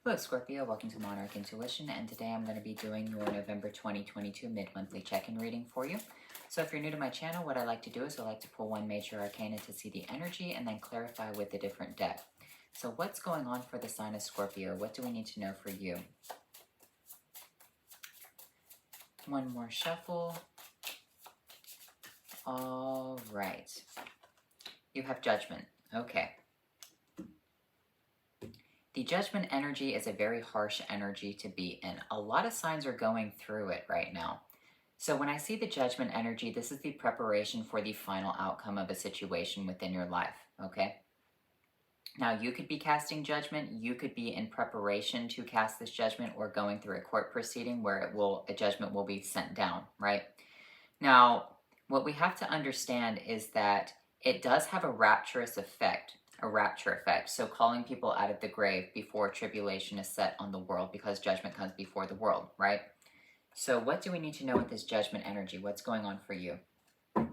Hello Scorpio, welcome to Monarch Intuition, and today I'm going to be doing your November 2022 mid-monthly check-in reading for you. So if you're new to my channel, what I like to do is I like to pull one major arcana to see the energy and then clarify with a different deck. So what's going on for the sign of Scorpio? What do we need to know for you? One more shuffle. All right. You have Judgment. Okay. The Judgment energy is a very harsh energy to be in. A lot of signs are going through it right now. So when I see the Judgment energy, this is the preparation for the final outcome of a situation within your life, okay? Now, you could be casting judgment, you could be in preparation to cast this judgment, or going through a court proceeding where a judgment will be sent down, right? Now, what we have to understand is that it does have a rapturous effect. A rapture effect, so calling people out of the grave before tribulation is set on the world, because judgment comes before the world, right? So what do we need to know with this Judgment energy? What's going on for you? I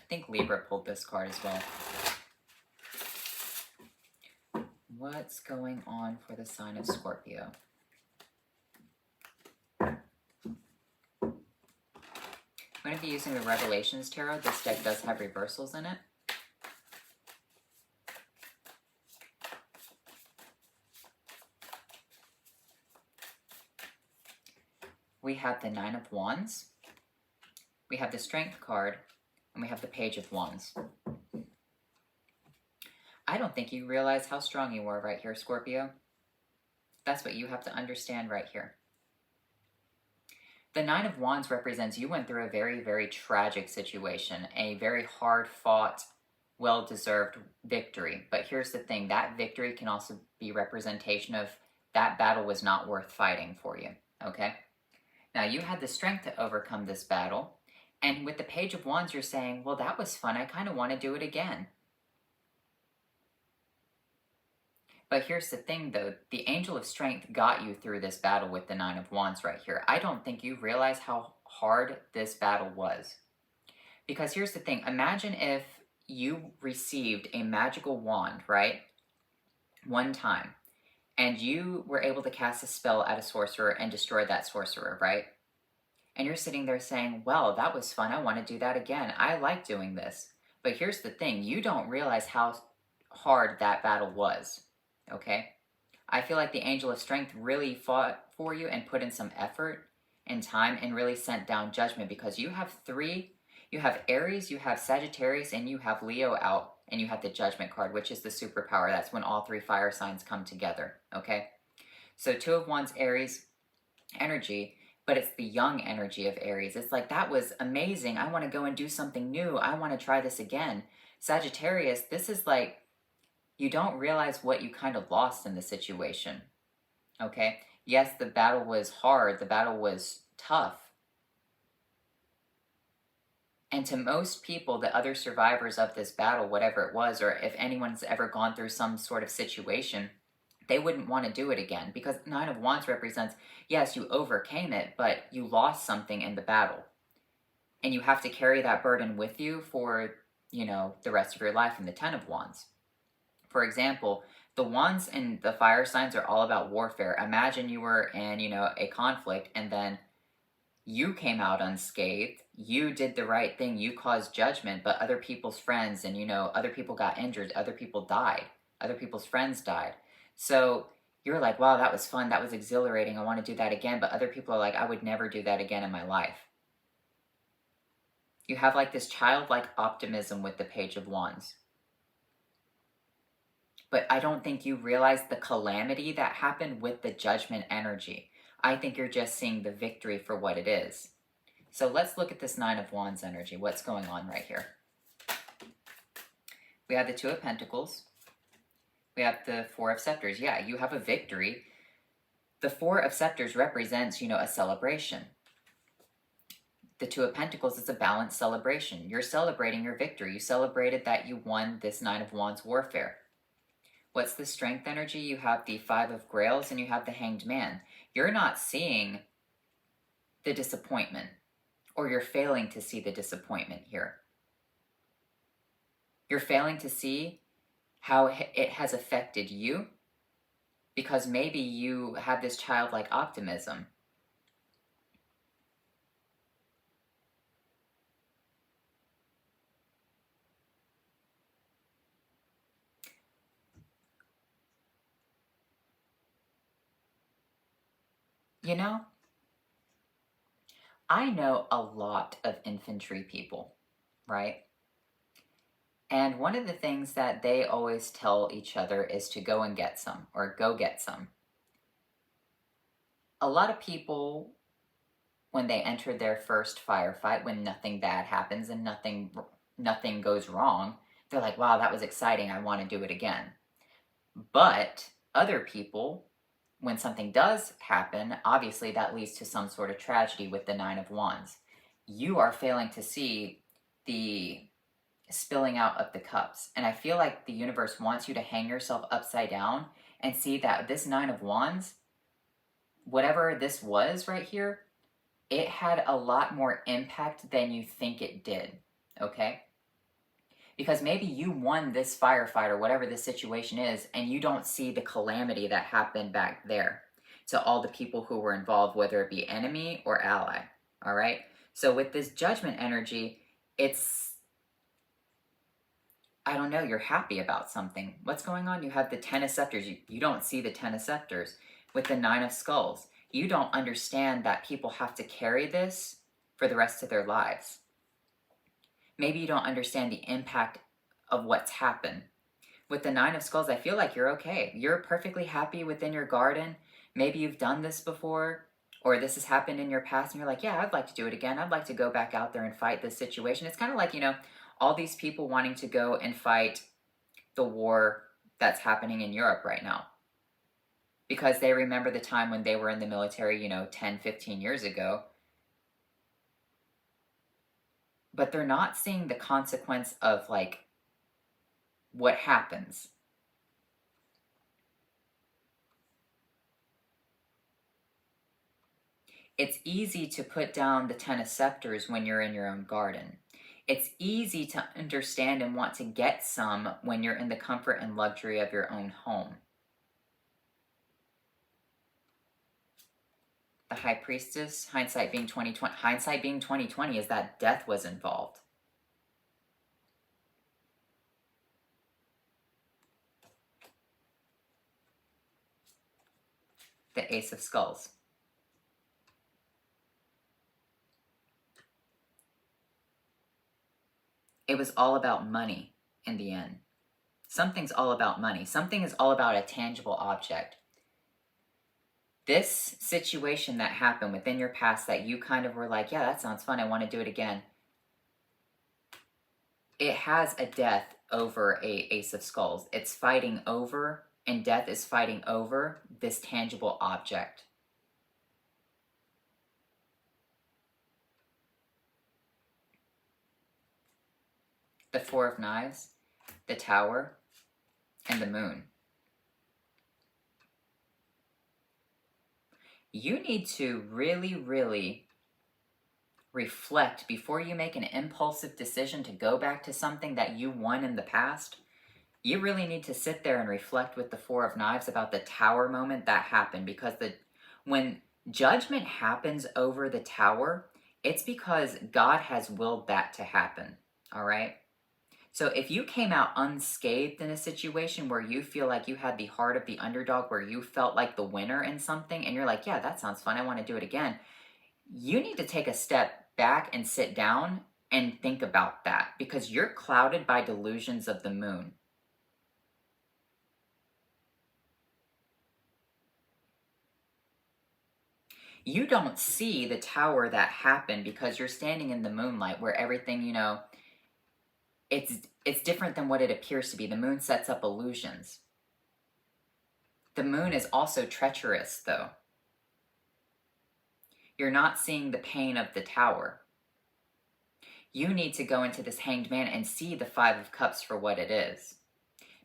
think Libra pulled this card as well. What's going on for the sign of Scorpio? I'm going to be using the Revelations Tarot. This deck does have reversals in it. We have the Nine of Wands, we have the Strength card, and we have the Page of Wands. I don't think you realize how strong you are right here, Scorpio. That's what you have to understand right here. The Nine of Wands represents you went through a very, very tragic situation, a very hard-fought, well-deserved victory. But here's the thing, that victory can also be representation of that battle was not worth fighting for you, okay? Now, you had the strength to overcome this battle, and with the Page of Wands, you're saying, well, that was fun. I kind of want to do it again. But here's the thing, though. The Angel of Strength got you through this battle with the Nine of Wands right here. I don't think you realize how hard this battle was. Because here's the thing. Imagine if you received a magical wand, right? One time. And you were able to cast a spell at a sorcerer and destroy that sorcerer, right? And you're sitting there saying, well, that was fun. I want to do that again. I like doing this. But here's the thing. You don't realize how hard that battle was, okay? I feel like the Angel of Strength really fought for you and put in some effort and time and really sent down judgment, because you have three. You have Aries, you have Sagittarius, and you have Leo out. And you have the Judgment card, which is the superpower. That's when all three fire signs come together, okay? So Two of Wands, Aries energy, but it's the young energy of Aries. It's like, that was amazing. I want to go and do something new. I want to try this again. Sagittarius, this is like, you don't realize what you kind of lost in the situation, okay? Yes, the battle was hard. The battle was tough. And to most people, the other survivors of this battle, whatever it was, or if anyone's ever gone through some sort of situation, they wouldn't want to do it again, because Nine of Wands represents, yes, you overcame it, but you lost something in the battle. And you have to carry that burden with you for, the rest of your life in the Ten of Wands. For example, the Wands and the fire signs are all about warfare. Imagine you were in, a conflict, and then you came out unscathed, you did the right thing, you caused judgment, but other people's friends and, other people got injured, other people died, other people's friends died. So you're like, wow, that was fun, that was exhilarating, I want to do that again, but other people are like, I would never do that again in my life. You have like this childlike optimism with the Page of Wands. But I don't think you realize the calamity that happened with the Judgment energy. I think you're just seeing the victory for what it is. So let's look at this Nine of Wands energy. What's going on right here? We have the Two of Pentacles. We have the Four of Scepters. Yeah, you have a victory. The Four of Scepters represents, a celebration. The Two of Pentacles is a balanced celebration. You're celebrating your victory. You celebrated that you won this Nine of Wands warfare. What's the Strength energy? You have the Five of Grails and you have the Hanged Man. You're not seeing the disappointment, or you're failing to see the disappointment here. You're failing to see how it has affected you because maybe you have this childlike optimism. You know, I know a lot of infantry people, right? And one of the things that they always tell each other is to go and get some, or go get some. A lot of people, when they enter their first firefight, when nothing bad happens and nothing goes wrong, they're like, wow, that was exciting, I want to do it again. But other people, when something does happen, obviously that leads to some sort of tragedy with the Nine of Wands. You are failing to see the spilling out of the cups. And I feel like the universe wants you to hang yourself upside down and see that this Nine of Wands, whatever this was right here, it had a lot more impact than you think it did, okay? Because maybe you won this firefight or whatever this situation is, and you don't see the calamity that happened back there to all the people who were involved, whether it be enemy or ally, all right? So with this judgment energy, it's, I don't know, you're happy about something. What's going on? You have the Ten of Scepters. You don't see the Ten of Scepters. With the Nine of Skulls, you don't understand that people have to carry this for the rest of their lives. Maybe you don't understand the impact of what's happened. With the Nine of Skulls, I feel like you're okay. You're perfectly happy within your garden. Maybe you've done this before, or this has happened in your past, and you're like, yeah, I'd like to do it again. I'd like to go back out there and fight this situation. It's kind of like, you know, all these people wanting to go and fight the war that's happening in Europe right now. Because they remember the time when they were in the military, you know, 10, 15 years ago. But they're not seeing the consequence of, like, what happens. It's easy to put down the Ten of Scepters when you're in your own garden. It's easy to understand and want to get some when you're in the comfort and luxury of your own home. The High Priestess, hindsight being 2020. Hindsight being 2020 is that death was involved. The Ace of Skulls. It was all about money in the end. Something's all about money. Something is all about a tangible object. This situation that happened within your past that you kind of were like, yeah, that sounds fun, I want to do it again. It has a death over a Ace of Skulls. It's fighting over, and death is fighting over this tangible object. The Four of Knives, the Tower, and the Moon. You need to really, really reflect before you make an impulsive decision to go back to something that you won in the past. You really need to sit there and reflect with the Four of Knives about the Tower moment that happened, because when judgment happens over the Tower, it's because God has willed that to happen, all right? So if you came out unscathed in a situation where you feel like you had the heart of the underdog, where you felt like the winner in something, and you're like, yeah, that sounds fun, I want to do it again, you need to take a step back and sit down and think about that, because you're clouded by delusions of the moon. You don't see the tower that happened because you're standing in the moonlight where everything, you know, it's different than what it appears to be. The moon sets up illusions. The moon is also treacherous, though. You're not seeing the pain of the tower. You need to go into this Hanged Man and see the Five of Cups for what it is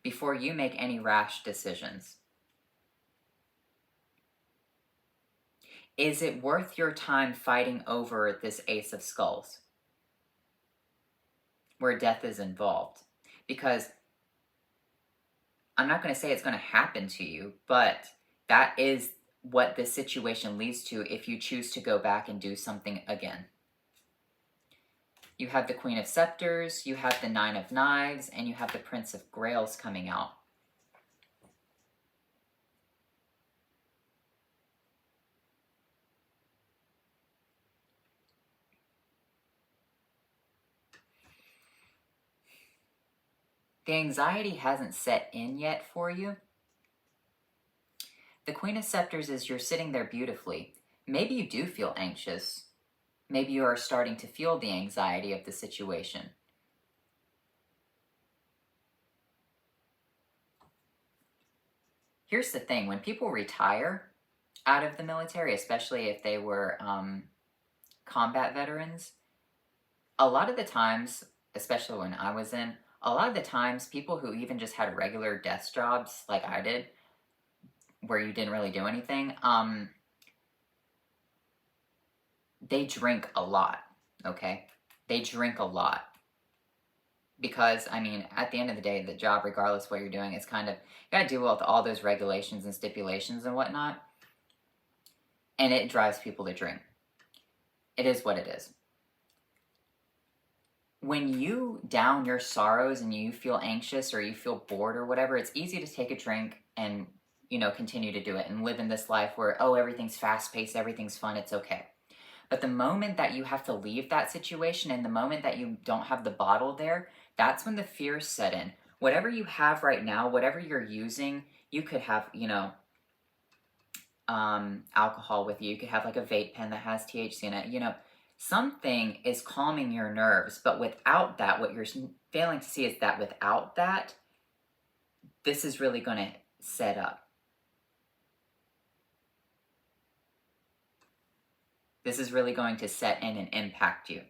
before you make any rash decisions. Is it worth your time fighting over this Ace of Skulls, where death is involved? Because I'm not going to say it's going to happen to you, but That is what this situation leads to if you choose to go back and do something again. You have the Queen of Scepters, you have the Nine of Knives, and you have the Prince of Grails coming out. The anxiety hasn't set in yet for you. The Queen of Scepters is you're sitting there beautifully. Maybe you do feel anxious. Maybe you are starting to feel the anxiety of the situation. Here's the thing, when people retire out of the military, especially if they were combat veterans, a lot of the times, especially when I was in, a lot of the times people who even just had regular desk jobs like I did, where you didn't really do anything, they drink a lot, okay? They drink a lot. Because, I mean, at the end of the day, the job, regardless of what you're doing, is kind of, you gotta deal with all those regulations and stipulations and whatnot. And it drives people to drink. It is what it is. When you down your sorrows and you feel anxious or you feel bored or whatever, it's easy to take a drink and, continue to do it and live in this life where, oh, everything's fast-paced, everything's fun, it's okay. But the moment that you have to leave that situation and the moment that you don't have the bottle there, that's when the fears set in. Whatever you have right now, whatever you're using, you could have, alcohol with you. You could have like a vape pen that has THC in it. Something is calming your nerves. But without that, what you're failing to see is that without that, this is really going to set up. This is really going to set in and impact you.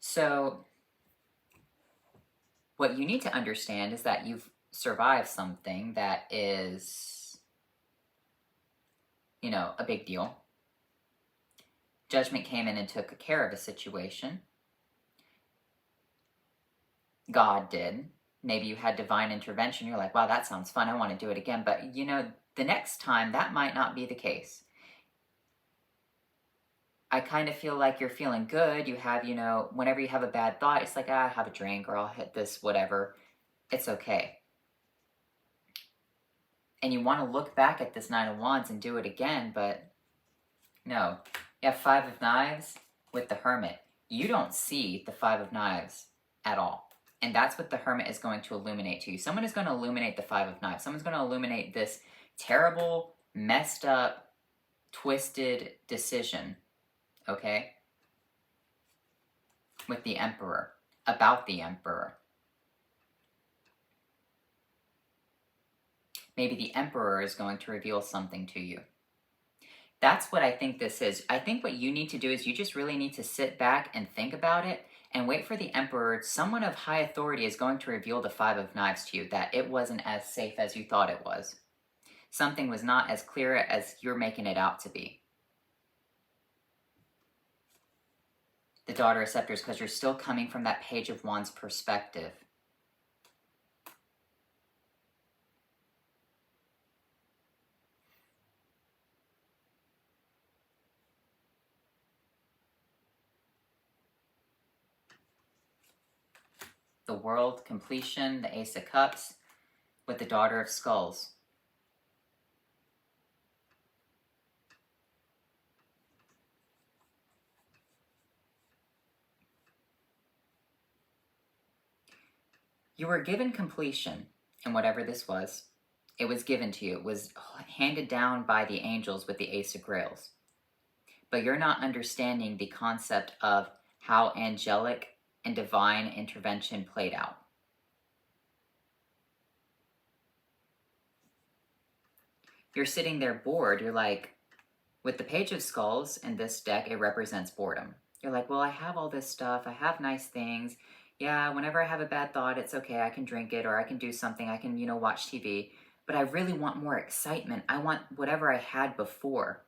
So, what you need to understand is that you've survived something that is, a big deal. Judgment came in and took care of a situation. God did. Maybe you had divine intervention. You're like, wow, that sounds fun. I want to do it again. But, the next time, that might not be the case. I kind of feel like you're feeling good. You have, whenever you have a bad thought, it's like, I'll have a drink or I'll hit this, whatever. It's okay. And you want to look back at this Nine of Wands and do it again, but no. You have Five of Knives with the Hermit. You don't see the Five of Knives at all. And that's what the Hermit is going to illuminate to you. Someone is going to illuminate the Five of Knives. Someone's going to illuminate this terrible, messed up, twisted decision, okay? With the Emperor, about the Emperor. Maybe the Emperor is going to reveal something to you. That's what I think this is. I think what you need to do is you just really need to sit back and think about it and wait for the Emperor. Someone of high authority is going to reveal the Five of Knives to you, that it wasn't as safe as you thought it was. Something was not as clear as you're making it out to be. The Daughter of Scepters, because you're still coming from that Page of Wands perspective. The World, completion, the Ace of Cups, with the Daughter of Skulls. You were given completion in whatever this was. It was given to you. It was handed down by the angels with the Ace of Grails. But you're not understanding the concept of how angelic and divine intervention played out. You're sitting there bored. You're like, with the Page of Skulls in this deck, it represents boredom. You're like, well, I have all this stuff. I have nice things. Yeah, whenever I have a bad thought, it's okay. I can drink it or I can do something. I can, watch TV. But I really want more excitement. I want whatever I had before.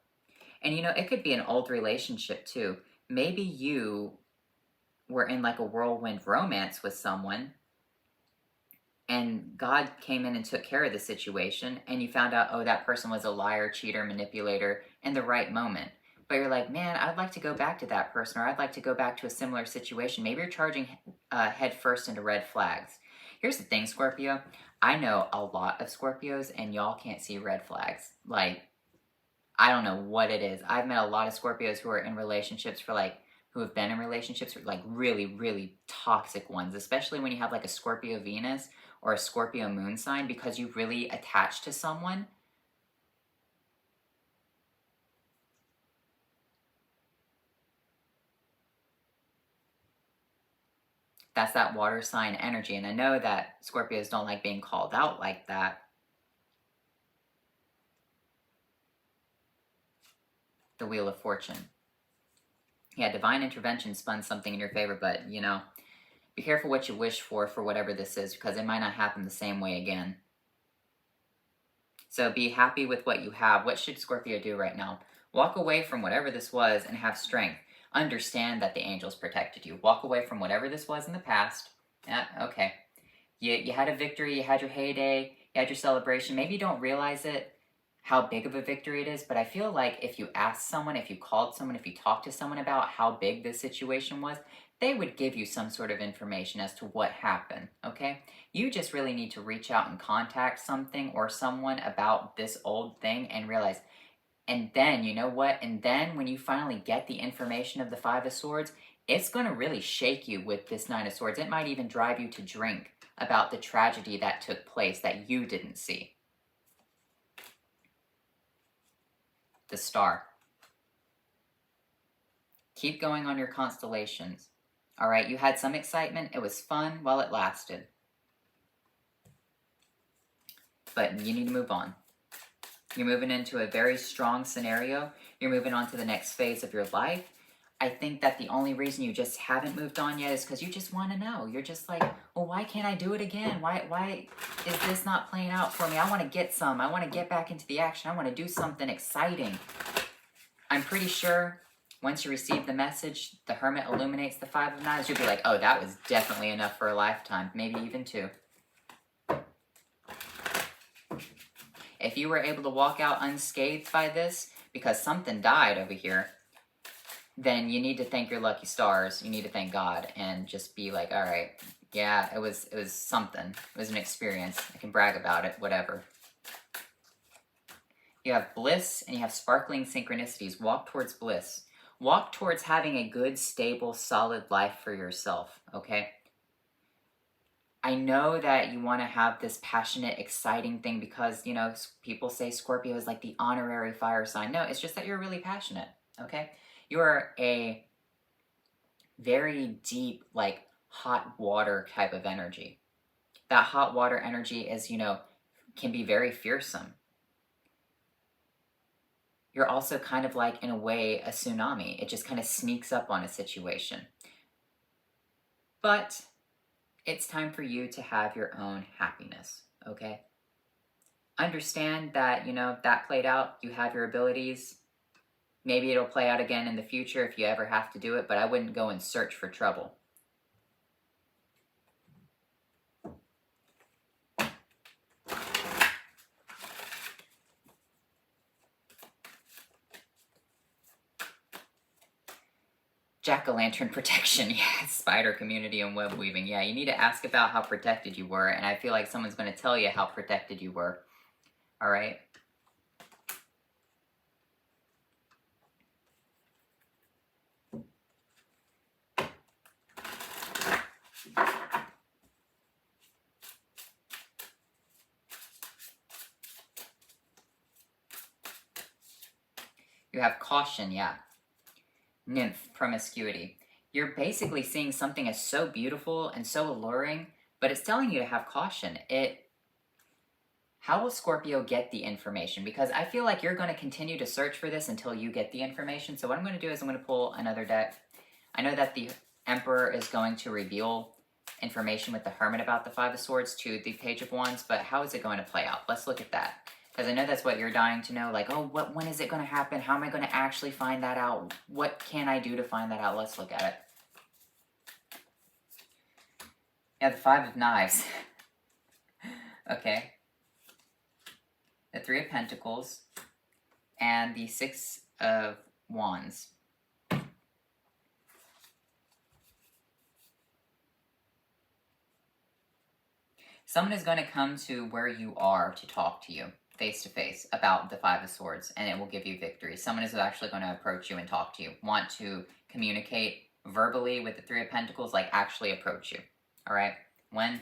And, it could be an old relationship too. Maybe you were in like a whirlwind romance with someone, and God came in and took care of the situation, and you found out, oh, that person was a liar, cheater, manipulator in the right moment. But you're like, man, I'd like to go back to that person, or I'd like to go back to a similar situation. Maybe you're charging head first into red flags. Here's the thing, Scorpio. I know a lot of Scorpios, and y'all can't see red flags. Like, I don't know what it is. I've met a lot of Scorpios who are in relationships for like, who have been in relationships with like really, really toxic ones, especially when you have like a Scorpio Venus or a Scorpio moon sign, because you really attach to someone. That's that water sign energy. And I know that Scorpios don't like being called out like that. The Wheel of Fortune. Yeah, divine intervention spun something in your favor, but you know, be careful what you wish for whatever this is, because it might not happen the same way again. So be happy with what you have. What should Scorpio do right now? Walk away from whatever this was and have strength. Understand that the angels protected you. Walk away from whatever this was in the past. Yeah, okay. You had a victory, you had your heyday, you had your celebration. Maybe you don't realize it, how big of a victory it is, but I feel like if you asked someone, if you called someone, if you talked to someone about how big this situation was, they would give you some sort of information as to what happened, okay? You just really need to reach out and contact something or someone about this old thing and realize, and then, you know what? And then when you finally get the information of the Five of Swords, it's going to really shake you with this Nine of Swords. It might even drive you to drink about the tragedy that took place that you didn't see. The Star. Keep going on your constellations. All right, you had some excitement. It was fun while it lasted. But you need to move on. You're moving into a very strong scenario. You're moving on to the next phase of your life. I think that the only reason you just haven't moved on yet is because you just want to know. You're just like, well, why can't I do it again? Why is this not playing out for me? I want to get some. I want to get back into the action. I want to do something exciting. I'm pretty sure once you receive the message, the Hermit illuminates the Five of Knives, you'll be like, oh, that was definitely enough for a lifetime. Maybe even two. If you were able to walk out unscathed by this, because something died over here, then you need to thank your lucky stars. You need to thank God and just be like, all right, yeah, it was something. It was an experience. I can brag about it, whatever. You have bliss and you have sparkling synchronicities. Walk towards bliss. Walk towards having a good, stable, solid life for yourself, okay? I know that you want to have this passionate, exciting thing because, you know, people say Scorpio is like the honorary fire sign. No, it's just that you're really passionate, okay? You are a very deep, like, hot water type of energy. That hot water energy is, you know, can be very fearsome. You're also kind of like, in a way, a tsunami. It just kind of sneaks up on a situation. But it's time for you to have your own happiness, okay? Understand that, you know, that played out. You have your abilities. Maybe it'll play out again in the future if you ever have to do it, but I wouldn't go and search for trouble. Jack-o'-lantern protection, yeah, spider community and web weaving. Yeah, you need to ask about how protected you were, and I feel like someone's going to tell you how protected you were. All right? You have caution, yeah. Nymph, promiscuity. You're basically seeing something as so beautiful and so alluring, but it's telling you to have caution. How will Scorpio get the information? Because I feel like you're going to continue to search for this until you get the information. So what I'm going to do is I'm going to pull another deck. I know that the Emperor is going to reveal information with the Hermit about the Five of Swords to the Page of Wands, but how is it going to play out? Let's look at that. Because I know that's what you're dying to know. Like, oh, when is it going to happen? How am I going to actually find that out? What can I do to find that out? Let's look at it. Yeah, the Five of Knives. Okay. The Three of Pentacles. And the Six of Wands. Someone is going to come to where you are to talk to you face to face about the Five of Swords, and it will give you victory. Someone is actually going to approach you and talk to you, want to communicate verbally with the Three of Pentacles, like actually approach you. All right. When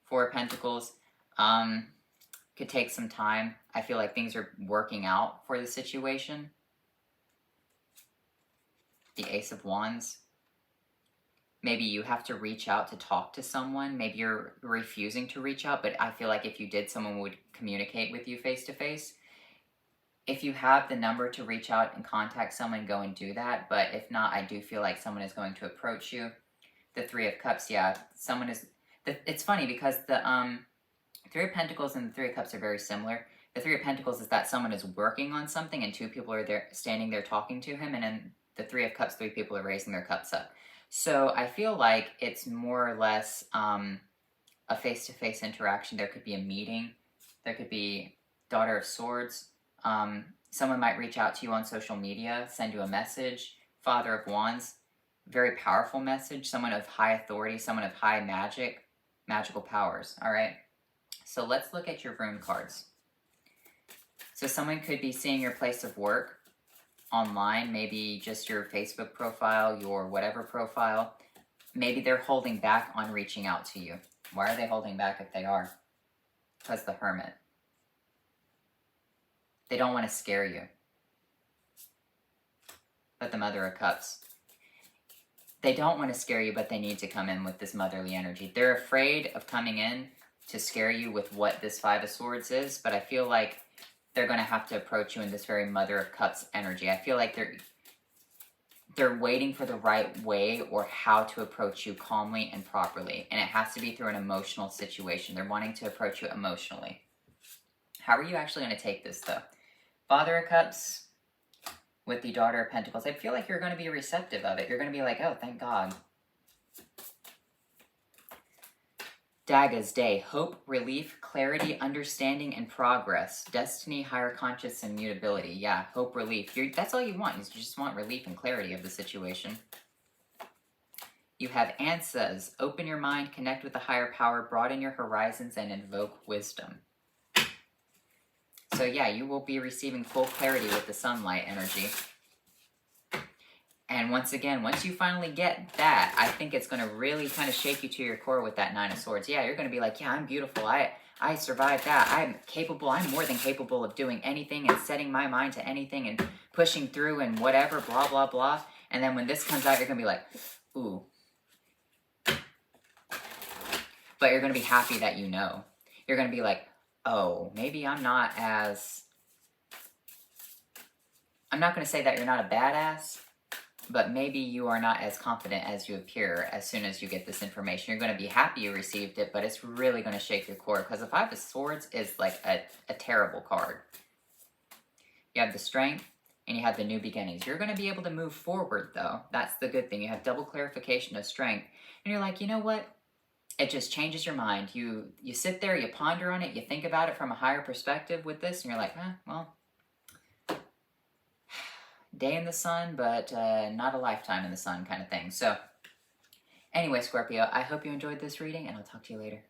Four of Pentacles, could take some time. I feel like things are working out for the situation. The Ace of Wands. Maybe you have to reach out to talk to someone. Maybe you're refusing to reach out, but I feel like if you did, someone would communicate with you face to face. If you have the number to reach out and contact someone, go and do that. But if not, I do feel like someone is going to approach you. The Three of Cups, yeah, someone is... It's funny because the Three of Pentacles and the Three of Cups are very similar. The Three of Pentacles is that someone is working on something and two people are there, standing there talking to him. And in the Three of Cups, three people are raising their cups up. So I feel like it's more or less a face-to-face interaction. There could be a meeting. There could be Daughter of Swords. Someone might reach out to you on social media, send you a message. Father of Wands, very powerful message. Someone of high authority, someone of high magical powers, all right? So let's look at your rune cards. So someone could be seeing your place of work online, maybe just your Facebook profile, your whatever profile. Maybe they're holding back on reaching out to you. Why are they holding back if they are? Because the Hermit. They don't want to scare you. But the Mother of Cups. They don't want to scare you, but they need to come in with this motherly energy. They're afraid of coming in to scare you with what this Five of Swords is, but I feel like they're going to have to approach you in this very Mother of Cups energy. I feel like they're waiting for the right way or how to approach you calmly and properly. And it has to be through an emotional situation. They're wanting to approach you emotionally. How are you actually going to take this, though? Father of Cups with the Daughter of Pentacles. I feel like you're going to be receptive of it. You're going to be like, oh, thank God. Daggers, day, hope, relief, clarity, understanding, and progress. Destiny, higher conscious, and mutability. Yeah, hope, relief. That's all you want, is you just want relief and clarity of the situation. You have answers. Open your mind, connect with the higher power, broaden your horizons, and invoke wisdom. So yeah, you will be receiving full clarity with the sunlight energy. And once again, once you finally get that, I think it's going to really kind of shake you to your core with that Nine of Swords. Yeah, you're going to be like, yeah, I'm beautiful. I survived that. I'm capable. I'm more than capable of doing anything and setting my mind to anything and pushing through and whatever, blah, blah, blah. And then when this comes out, you're going to be like, ooh. But you're going to be happy that you know. You're going to be like, oh, maybe I'm not as... I'm not going to say that you're not a badass, but maybe you are not as confident as you appear as soon as you get this information. You're going to be happy you received it, but it's really going to shake your core because the Five of Swords is like a terrible card. You have the Strength and you have the New Beginnings. You're going to be able to move forward, though. That's the good thing. You have double clarification of Strength. And you're like, you know what? It just changes your mind. You sit there, you ponder on it, you think about it from a higher perspective with this, and you're like, well... day in the sun, but not a lifetime in the sun kind of thing. So, anyway, Scorpio, I hope you enjoyed this reading, and I'll talk to you later.